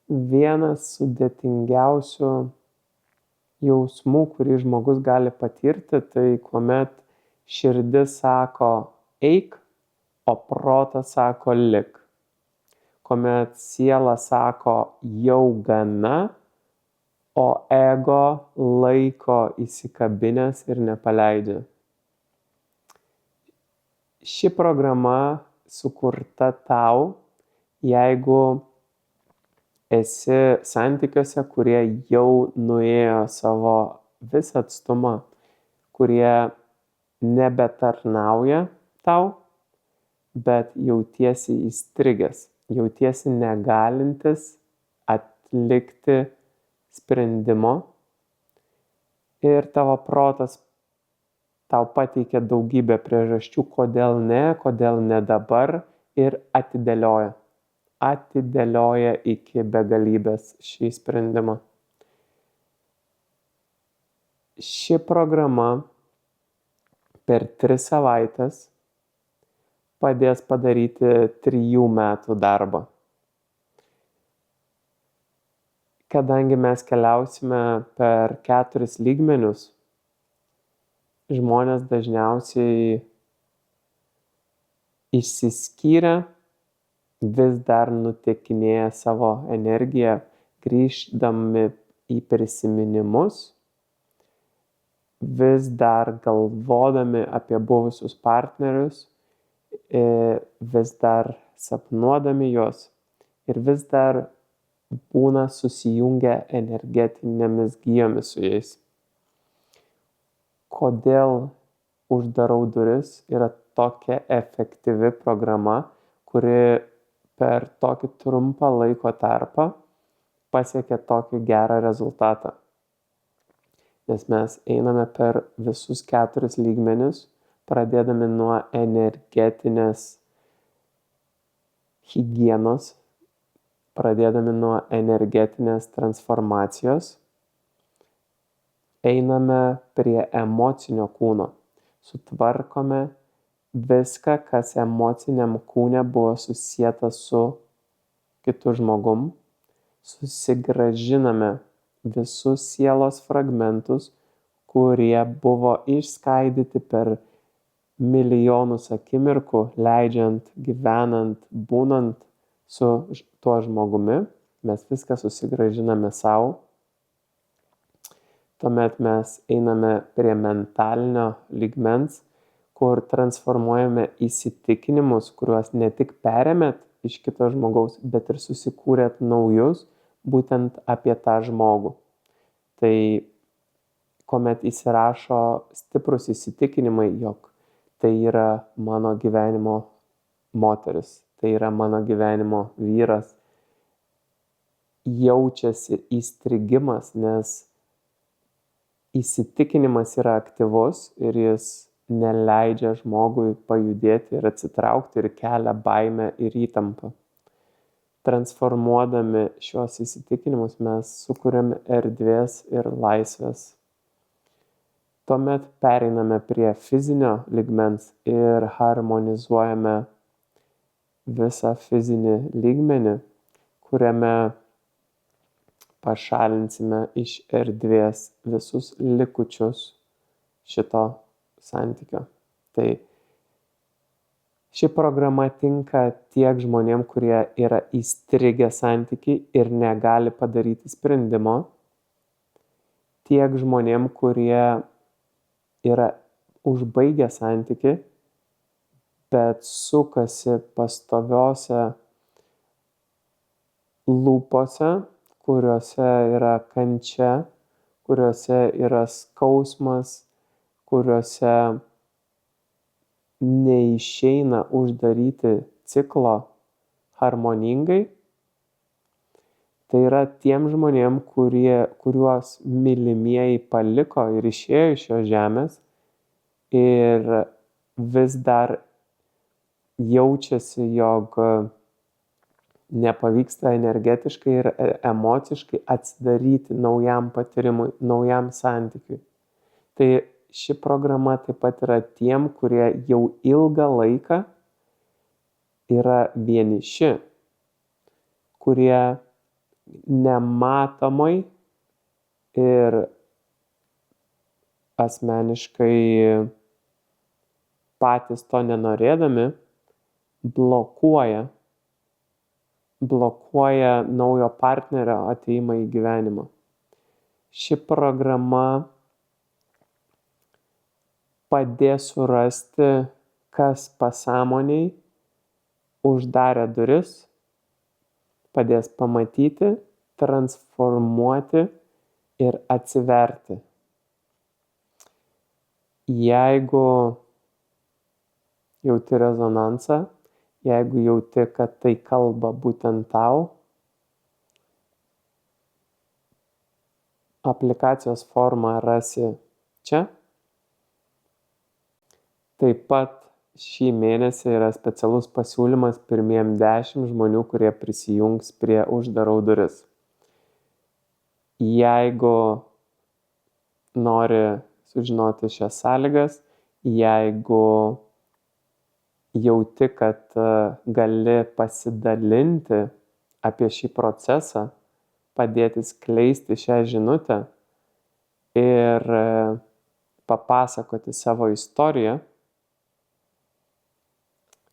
vienas sudėtingiausių jausmų, kurį žmogus gali patirti, tai kuomet širdis sako eik, o protas sako lik. Kuomet siela sako jau gana, o ego laiko įsikabinęs ir nepaleidžia. Ši programa sukurta tau, jeigu esi santykiuose, kurie jau nuėjo savo visą atstumą, kurie nebetarnauja tau, bet jautiesi įstrigęs, jautiesi negalintis atlikti sprendimo ir tavo protas tau pateikia daugybę priežasčių, kodėl ne dabar ir atidėlioja. Atidėlioja iki begalybės šį sprendimą. Ši programa per 3 savaitės padės padaryti 3 metų darbą. Kadangi mes keliausime per 4 lygmenius, žmonės dažniausiai išsiskyrę vis dar nutekinėja savo energiją, grįždami į prisiminimus, vis dar galvodami apie buvusius partnerius, vis dar sapnuodami juos ir vis dar būna susijungę energetinėmis gijomis su jais. Kodėl uždarau duris yra tokia efektyvi programa, kuri per tokį trumpą laiko tarpą pasiekia tokį gerą rezultatą. Nes mes einame per visus 4 lygmenius, pradėdami nuo energetinės higienos, pradėdami nuo energetinės transformacijos, einame prie emocinio kūno. Sutvarkome viską, kas emociniam kūne buvo susieta su kitu žmogum. Susigrąžiname visus sielos fragmentus, kurie buvo išskaidyti per milijonus akimirkų, leidžiant, gyvenant, būnant su tuo žmogumi. Mes viską susigrąžiname savo. Tuomet mes einame prie mentalinio lygmens, kur transformuojame įsitikinimus, kuriuos ne tik perėmėt iš kito žmogaus, bet ir susikūrėt naujus, būtent apie tą žmogų. Tai kuomet įsirašo stiprus įsitikinimai, jog tai yra mano gyvenimo moteris, tai yra mano gyvenimo vyras, jaučiasi įstrigimas, nes įsitikinimas yra aktyvus ir jis neleidžia žmogui pajudėti ir atsitraukti ir kelia baimę ir įtampą. Transformuodami šios įsitikinimus mes sukuriame erdvės ir laisvės. Tuomet pereiname prie fizinio lygmens ir harmonizuojame visą fizinį lygmenį, kuriame pašalinsime iš erdvės visus likučius šito santykio. Tai ši programa tinka tiek žmonėm, kurie yra įstrigę santykiai ir negali padaryti sprendimo, tiek žmonėm, kurie yra užbaigę santykį, bet sukasi pastoviose lūpose, kuriuose yra kančia, kuriuose yra skausmas, kuriuose neišeina uždaryti ciklo harmoningai. Tai yra tiem žmonėm, kuriuos mylimieji paliko ir išėjo iš šios žemės ir vis dar jaučiasi, jog nepavyksta energetiškai ir emociškai atsidaryti naujam patyrimui, naujam santykiui. Tai ši programa taip pat yra tiem, kurie jau ilgą laiką yra vieniši, kurie nematomai ir asmeniškai patys to nenorėdami blokuoja naujo partnerio atėjimą į gyvenimą. Ši programa padės surasti, kas pasąmoniai uždarė duris, padės pamatyti, transformuoti ir atsiverti. Jeigu jauti rezonansą, jeigu jauti, kad tai kalba būtent tau, aplikacijos formą rasi čia. Taip pat šį mėnesį yra specialus pasiūlymas pirmiem 10 žmonių, kurie prisijungs prie Uždarau duris. Jeigu nori sužinoti šias sąlygas, jeigu jauti, kad gali pasidalinti apie šį procesą, padėti skleisti šią žinutę ir papasakoti savo istoriją,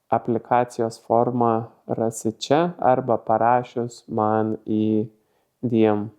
aplikacijos formą rasi čia arba parašius man į DM.